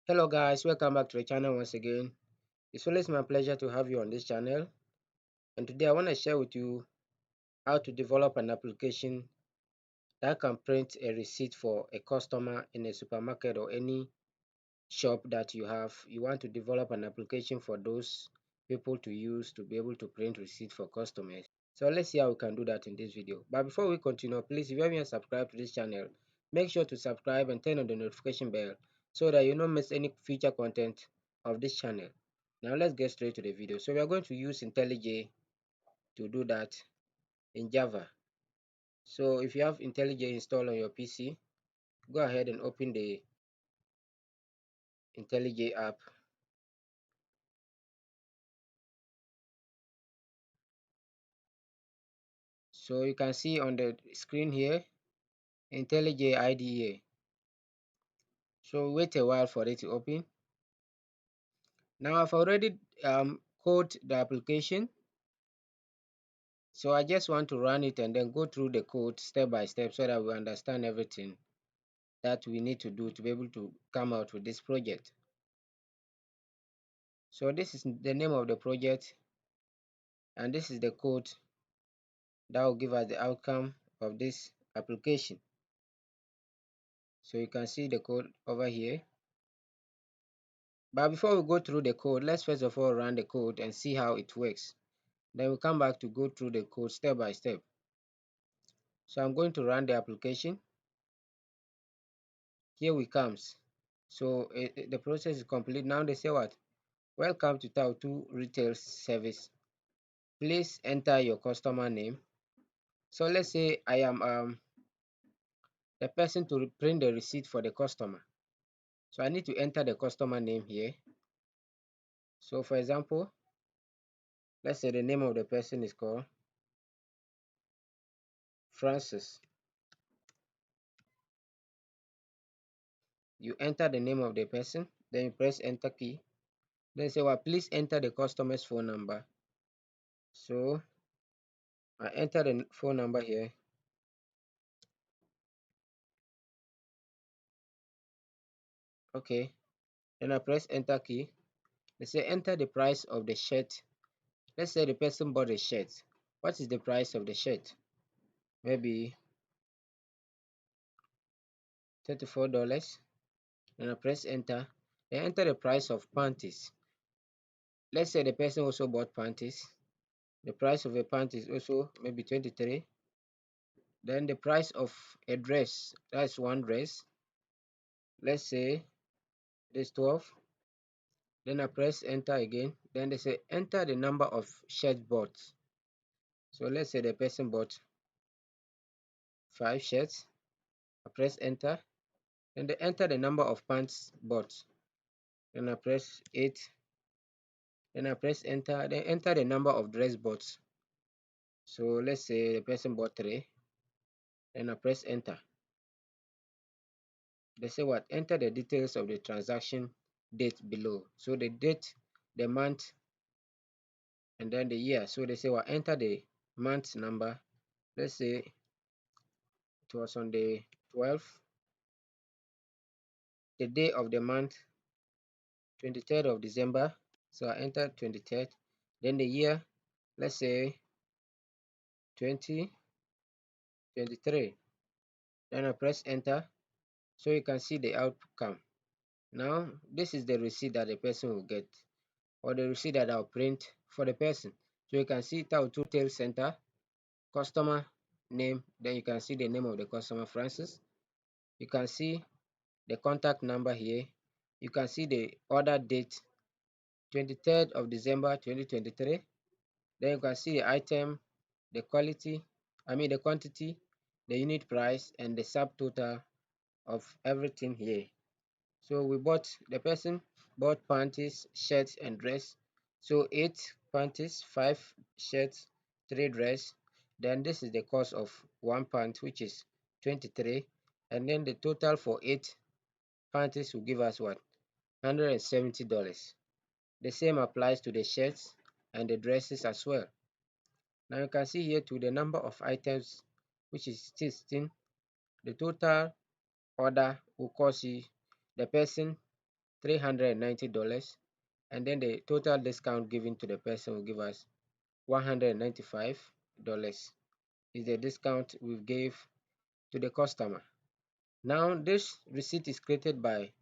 Hello guys, welcome back to the channel once again. It's always my pleasure to have you on this channel, and today I want to share with you how to develop an application that can print a receipt for a customer in a supermarket or any shop that you have. You want to develop an application for those people to use to be able to print receipt for customers. So let's see how we can do that in this video. But before we continue, please, if you haven't subscribed to this channel, make sure to subscribe and turn on the notification bell so that you don't miss any future content of this channel. Now let's get straight to the video. So we are going to use IntelliJ to do that in Java. So if you have IntelliJ installed on your PC, go ahead and open the IntelliJ app. So you can see on the screen here, IntelliJ IDEA. So wait a while for it to open. Now I've already coded the application. So I just want to run it and then go through the code step by step so that we understand everything that we need to do to be able to come out with this project. So this is the name of the project, and this is the code that will give us the outcome of this application. So you can see the code over here. But before we go through the code, let's first of all run the code and see how it works. Then we'll come back to go through the code step by step. So I'm going to run the application. Here we comes. So the process is complete. Now they say what? Welcome to techtawutu retail service. Please enter your customer name. So let's say I am the person to print the receipt for the customer. So I need to enter the customer name here. So for example, let's say the name of the person is called Francis. You enter the name of the person, then you press enter key. Then say, well, please enter the customer's phone number. So I enter the phone number here. Okay. Then I press enter key. They say enter the price of the shirt. Let's say the person bought a shirt. What is the price of the shirt? Maybe $34. Then I press enter. Then enter the price of panties. Let's say the person also bought panties. The price of a panty is also maybe 23. Then the price of a dress, that's one dress. Let's say this 12. Then I press enter again. Then they say enter the number of shirts bought. So let's say the person bought 5 shirts. I press enter. Then they enter the number of pants bought. Then I press 8. Then I press enter. Then enter the number of dress bought. So let's say the person bought 3. Then I press enter. They say what? Enter the details of the transaction date below. So the date, the month, and then the year. So they say what? Enter the month number. Let's say it was on the 12th, the day of the month, 23rd of December. So I enter 23rd. Then the year, let's say 2023. Then I press enter. So you can see the outcome. Now this is the receipt that the person will get, or the receipt that I'll print for the person. So you can see techtawutu Retail Center, customer name, then you can see the name of the customer, Francis. You can see the contact number here. You can see the order date, 23rd of December 2023. Then you can see the item, the quality, the quantity, the unit price, and the subtotal of everything here. So the person bought panties, shirts, and dress. So 8 panties, 5 shirts, 3 dress. Then this is the cost of one pant, which is 23. And then the total for 8 panties will give us what? $170. The same applies to the shirts and the dresses as well. Now you can see here to the number of items, which is 16. The total order will cost you the person $390, and then the total discount given to the person will give us $195 is the discount we gave to the customer. Now this receipt is created by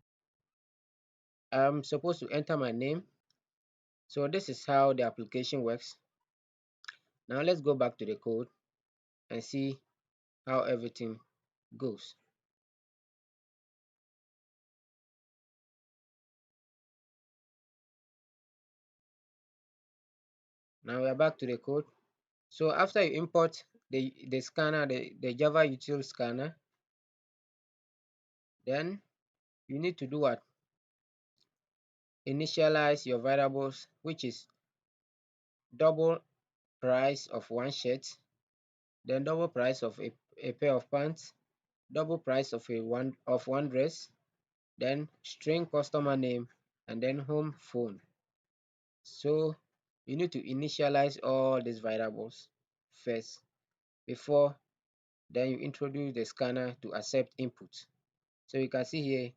I'm supposed to enter my name. So this is how the application works. Now let's go back to the code and see how everything goes. Now we are back to the code. So after you import the scanner, the Java util scanner, then you need to do what? Initialize your variables, which is double price of one shirt, then double price of a pair of pants, double price of one dress, then string customer name, and then home phone. So you need to initialize all these variables first before then you introduce the scanner to accept input. So you can see here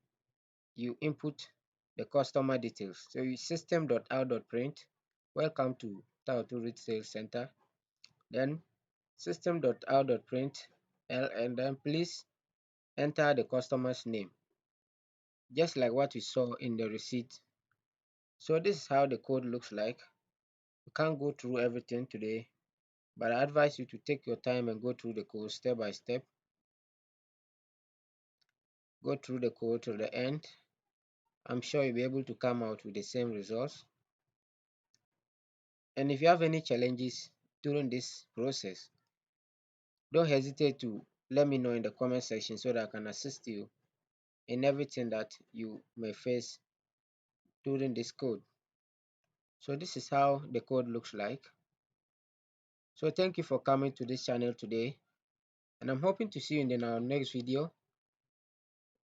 you input the customer details. So you system.out.print welcome to techtawutu retail center, then system.out.print and then please enter the customer's name, just like what we saw in the receipt. So this is how the code looks like. We can't go through everything today, but I advise you to take your time and go through the code step by step. Go through the code to the end. I'm sure you'll be able to come out with the same results. And if you have any challenges during this process, don't hesitate to let me know in the comment section so that I can assist you in everything that you may face during this code. So this is how the code looks like. So thank you for coming to this channel today, and I'm hoping to see you in our next video.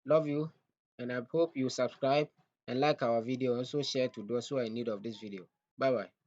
Love you, and I hope you subscribe and like our video, also share to those who are in need of this video. Bye bye.